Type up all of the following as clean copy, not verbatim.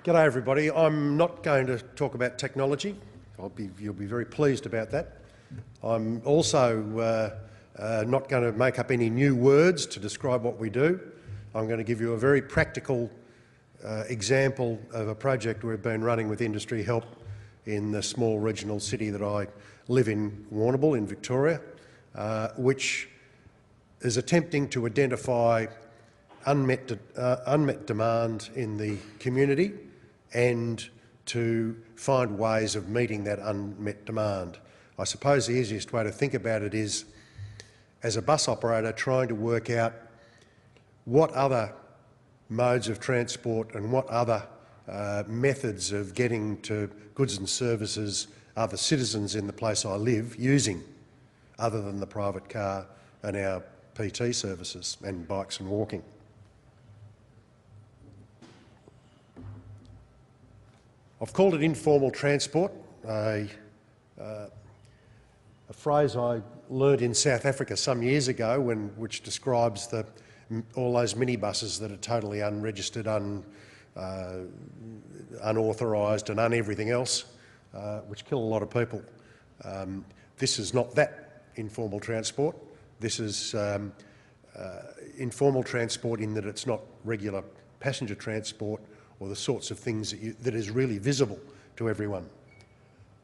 G'day everybody. I'm not going to talk about technology. You'll be very pleased about that. I'm also not going to make up any new words to describe what we do. I'm going to give you a very practical example of a project we've been running with industry help in the small regional city that I live in, Warrnambool in Victoria, which is attempting to identify unmet demand in the community and to find ways of meeting that unmet demand. I suppose the easiest way to think about it is, as a bus operator, trying to work out what other modes of transport and what other methods of getting to goods and services are the citizens in the place I live using, other than the private car and our PT services and bikes and walking. I've called it informal transport, a phrase I learnt in South Africa some years ago, which describes all those minibuses that are totally unregistered, unauthorised and everything else, which kill a lot of people. This is not that informal transport. This is informal transport in that it's not regular passenger transport or the sorts of things that is really visible to everyone.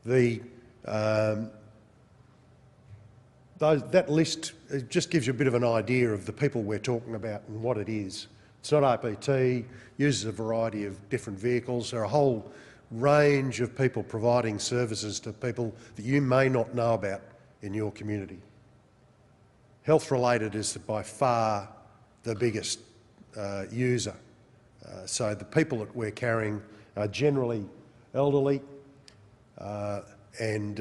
That list just gives you a bit of an idea of the people we're talking about and what it is. It's not APT, uses a variety of different vehicles. There are a whole range of people providing services to people that you may not know about in your community. Health-related is by far the biggest user. So the people that we're carrying are generally elderly and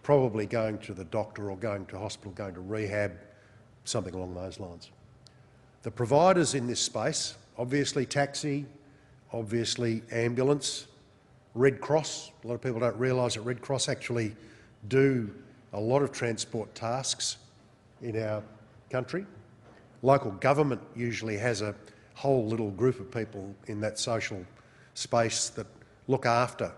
probably going to the doctor or going to hospital, going to rehab, something along those lines. The providers in this space, obviously taxi, obviously ambulance, Red Cross. A lot of people don't realise that Red Cross actually do a lot of transport tasks in our country. Local government usually has a whole little group of people in that social space that look after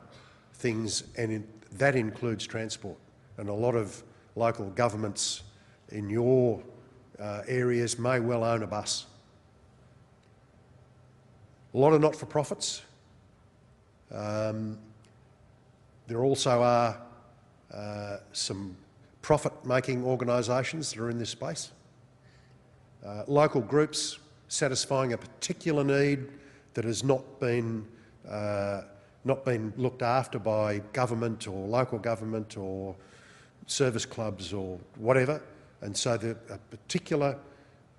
things, and that includes transport. And a lot of local governments in your areas may well own a bus. A lot of not-for-profits. There also are some profit-making organisations that are in this space. Local groups satisfying a particular need that has not been looked after by government or local government or service clubs or whatever, and so a particular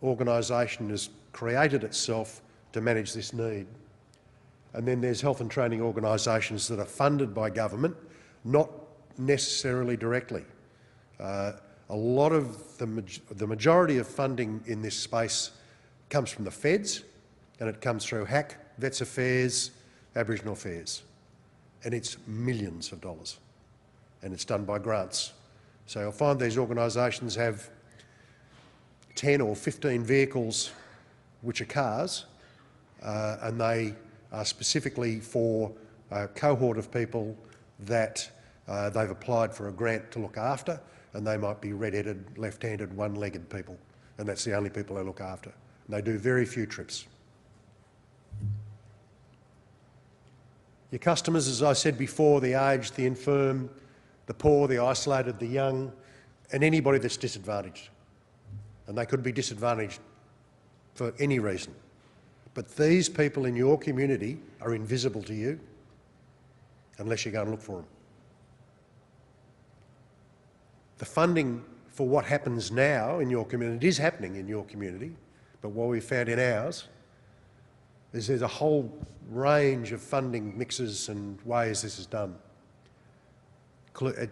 organisation has created itself to manage this need. And then there's health and training organisations that are funded by government, not necessarily directly. A lot of the majority of funding in this space comes from the feds, and it comes through HAC, Vets Affairs, Aboriginal Affairs, and it's millions of dollars, and it's done by grants. So you'll find these organisations have 10 or 15 vehicles which are cars, and they are specifically for a cohort of people that they've applied for a grant to look after, and they might be red-headed, left-handed, one-legged people, and that's the only people they look after. And they do very few trips. Your customers, as I said before, the aged, the infirm, the poor, the isolated, the young, and anybody that's disadvantaged. And they could be disadvantaged for any reason. But these people in your community are invisible to you unless you go and look for them. The funding for what happens now in your community, it is happening in your community, but what we found in ours is there's a whole range of funding mixes and ways this is done.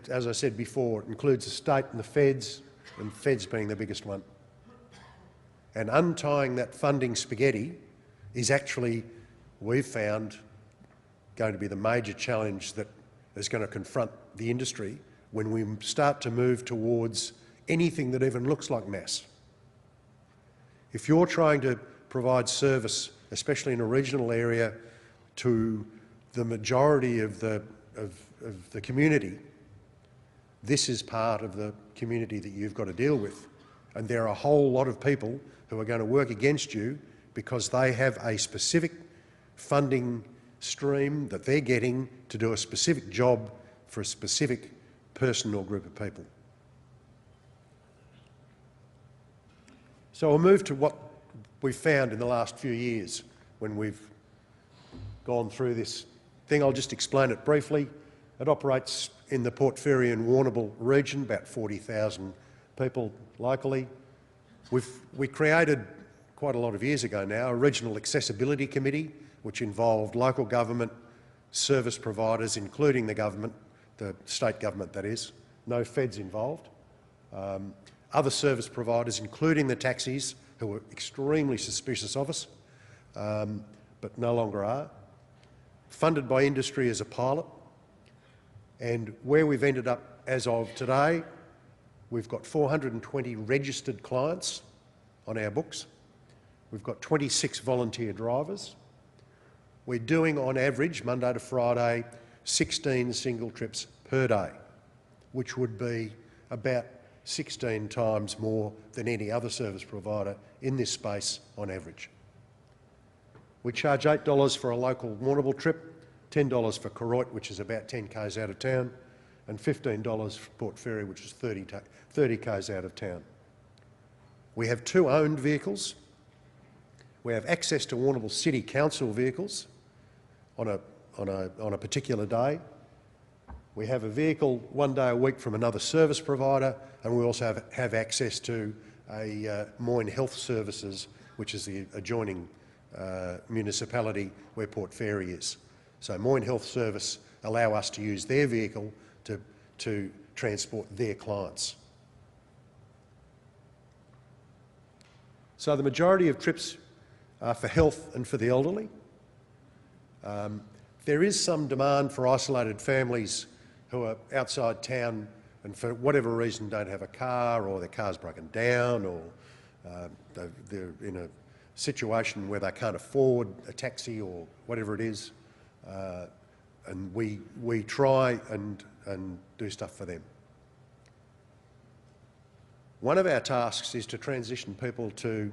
As I said before, it includes the state and the feds being the biggest one. And untying that funding spaghetti is actually, we've found, going to be the major challenge that is going to confront the industry when we start to move towards anything that even looks like MaaS. If you're trying to provide service, especially in a regional area, to the majority of the community, this is part of the community that you've got to deal with. And there are a whole lot of people who are going to work against you because they have a specific funding stream that they're getting to do a specific job for a specific person or group of people. So we'll move to what we've found in the last few years when we've gone through this thing. I'll just explain it briefly. It operates in the Port Fairy and Warrnambool region, about 40,000 people locally. We created, quite a lot of years ago now, a regional accessibility committee which involved local government, service providers, including the government, the state government that is, no feds involved, other service providers, including the taxis, who were extremely suspicious of us, but no longer are, funded by industry as a pilot. And where we've ended up as of today, we've got 420 registered clients on our books. We've got 26 volunteer drivers. We're doing, on average, Monday to Friday, 16 single trips per day, which would be about 16 times more than any other service provider in this space on average. We charge $8 for a local Warrnambool trip, $10 for Koroit, which is about 10 k's out of town, and $15 for Port Fairy, which is 30 k's out of town. We have 2 owned vehicles. We have access to Warrnambool City Council vehicles on a particular day. We have a vehicle 1 day a week from another service provider, and we also have access to a Moyne Health Services, which is the adjoining municipality where Port Fairy is. So Moyne Health Service allow us to use their vehicle to transport their clients. So the majority of trips are for health and for the elderly. There is some demand for isolated families who are outside town and for whatever reason don't have a car, or their car's broken down, or they're in a situation where they can't afford a taxi or whatever it is, and we try and do stuff for them. One of our tasks is to transition people to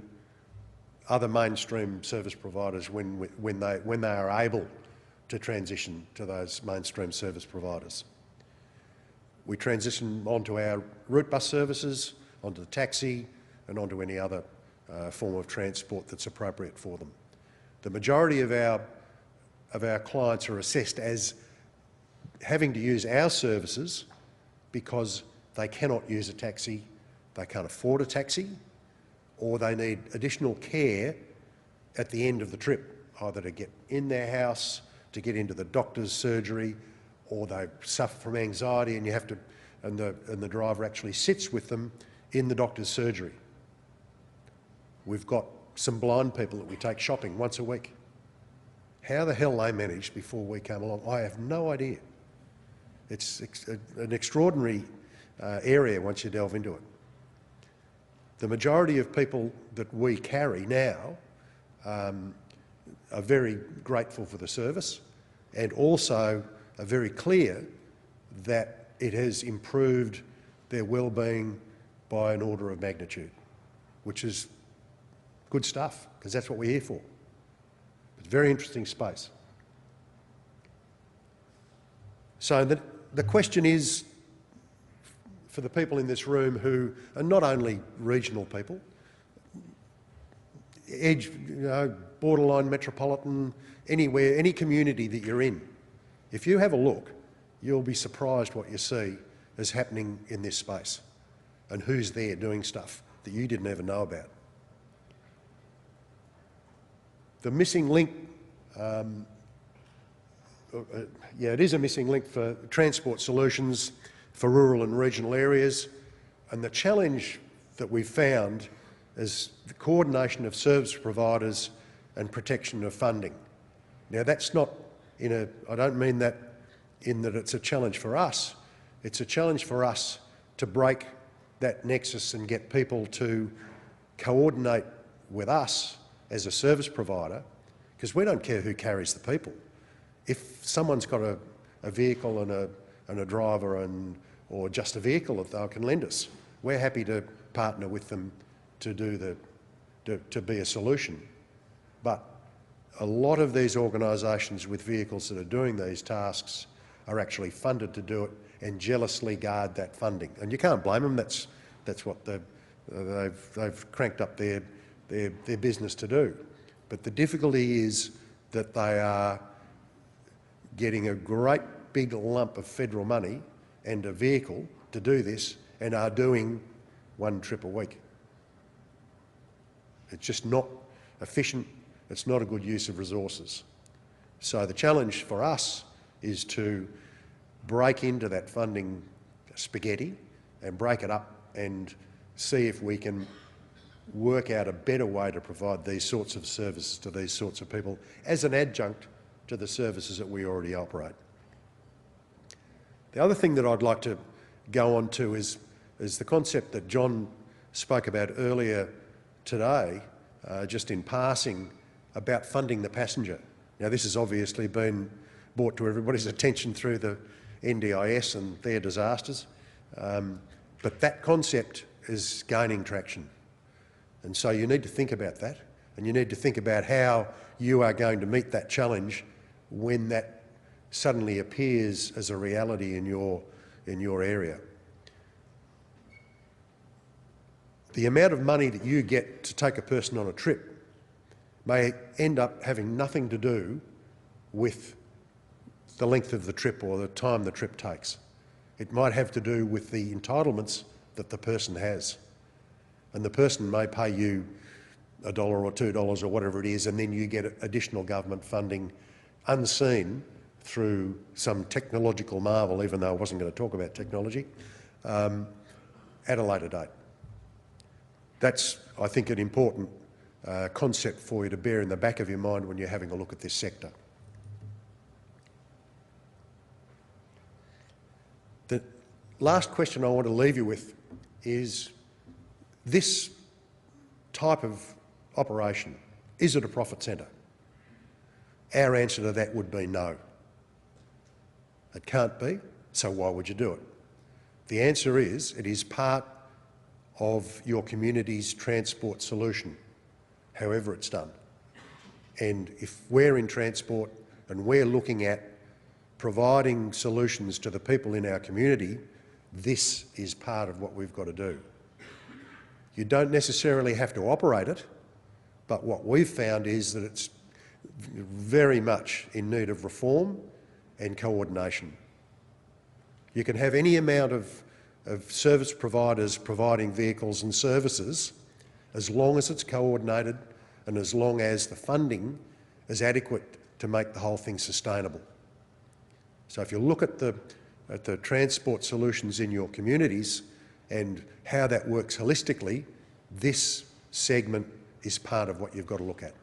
other mainstream service providers when they are able to transition to those mainstream service providers. We transition onto our route bus services, onto the taxi, and onto any other form of transport that's appropriate for them. The majority of our clients are assessed as having to use our services because they cannot use a taxi, they can't afford a taxi, or they need additional care at the end of the trip, either to get in their house, to get into the doctor's surgery, or they suffer from anxiety and the driver actually sits with them in the doctor's surgery. We've got some blind people that we take shopping once a week. How the hell they managed before we came along, I have no idea. It's an extraordinary area once you delve into it. The majority of people that we carry now are very grateful for the service, and also are very clear that it has improved their well-being by an order of magnitude, which is good stuff, because that's what we're here for. It's a very interesting space. So the question is, for the people in this room who are not only regional people, borderline metropolitan, anywhere, any community that you're in, if you have a look, you'll be surprised what you see is happening in this space and who's there doing stuff that you didn't ever know about. The missing link, it is a missing link for transport solutions for rural and regional areas, and the challenge that we've found is the coordination of service providers and protection of funding. Now that's not I don't mean that in that it's a challenge for us, it's a challenge for us to break that nexus and get people to coordinate with us as a service provider, because we don't care who carries the people. If someone's got a vehicle and a driver or just a vehicle that they can lend us, we're happy to partner with them to be a solution. But a lot of these organisations with vehicles that are doing these tasks are actually funded to do it and jealously guard that funding. And you can't blame them. That's what they've cranked up their business to do. But the difficulty is that they are getting a great big lump of federal money and a vehicle to do this and are doing one trip a week. It's just not efficient. It's not a good use of resources. So the challenge for us is to break into that funding spaghetti and break it up and see if we can work out a better way to provide these sorts of services to these sorts of people as an adjunct to the services that we already operate. The other thing that I'd like to go on to is the concept that John spoke about earlier today, just in passing, about funding the passenger. Now, this has obviously been brought to everybody's attention through the NDIS and their disasters, but that concept is gaining traction. And so you need to think about that, and you need to think about how you are going to meet that challenge when that suddenly appears as a reality in your area. The amount of money that you get to take a person on a trip may end up having nothing to do with the length of the trip or the time the trip takes. It might have to do with the entitlements that the person has. And the person may pay you $1 or $2 or whatever it is, and then you get additional government funding unseen through some technological marvel, even though I wasn't going to talk about technology, at a later date. That's, I think, an important concept for you to bear in the back of your mind when you're having a look at this sector. The last question I want to leave you with is this type of operation, is it a profit centre? Our answer to that would be no. It can't be, so why would you do it? The answer is it is part of your community's transport solution, however it's done. And if we're in transport and we're looking at providing solutions to the people in our community, this is part of what we've got to do. You don't necessarily have to operate it, but what we've found is that it's very much in need of reform and coordination. You can have any amount of service providers providing vehicles and services as long as it's coordinated and as long as the funding is adequate to make the whole thing sustainable. So if you look at the transport solutions in your communities and how that works holistically, this segment is part of what you've got to look at.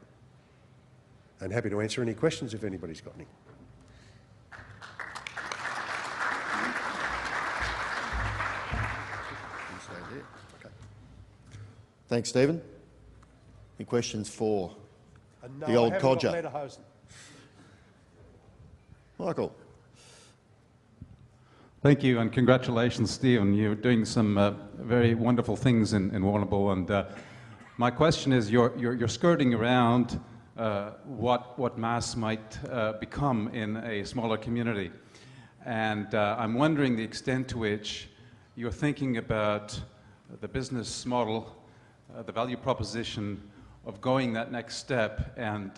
I'm happy to answer any questions if anybody's got any. Thanks, Stephen. Any questions for the old codger? Michael. Thank you, and congratulations, Stephen. You're doing some very wonderful things in Warrnambool, and my question is, you're skirting around what MaaS might become in a smaller community, and I'm wondering the extent to which you're thinking about the business model, the value proposition of going that next step and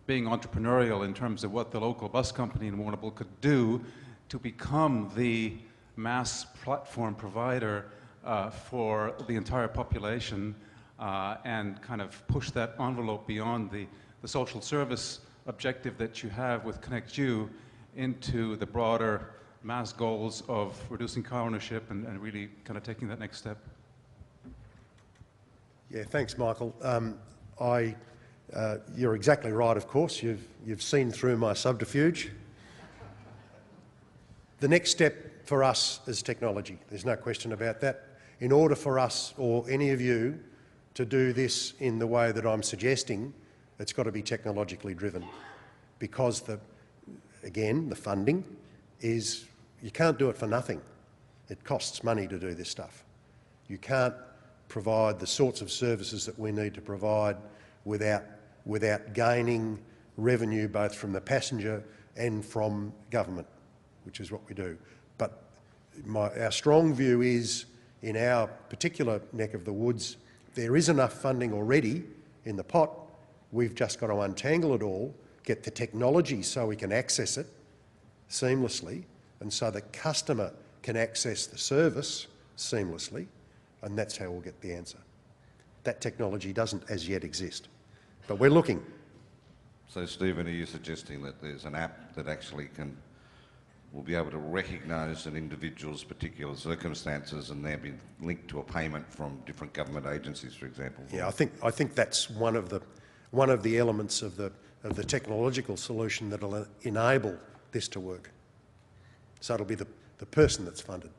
being entrepreneurial in terms of what the local bus company in Warrnambool could do to become the MaaS platform provider for the entire population and kind of push that envelope beyond the social service objective that you have with ConnectU into the broader MaaS goals of reducing car ownership and really kind of taking that next step. Yeah, thanks, Michael. You're exactly right, of course. You've seen through my subterfuge. The next step for us is technology. There's no question about that. In order for us or any of you to do this in the way that I'm suggesting, it's got to be technologically driven, because again, the funding, is you can't do it for nothing. It costs money to do this stuff. You can't provide the sorts of services that we need to provide without gaining revenue both from the passenger and from government, which is what we do. But our strong view is, in our particular neck of the woods, there is enough funding already in the pot. We've just got to untangle it all, get the technology so we can access it seamlessly, and so the customer can access the service seamlessly, and that's how we'll get the answer. That technology doesn't as yet exist, but we're looking. So, Stephen, are you suggesting that there's an app that actually will be able to recognise an individual's particular circumstances and then be linked to a payment from different government agencies, for example? Yeah, I think that's one of the elements of the technological solution that will enable this to work. So it'll be the person that's funded.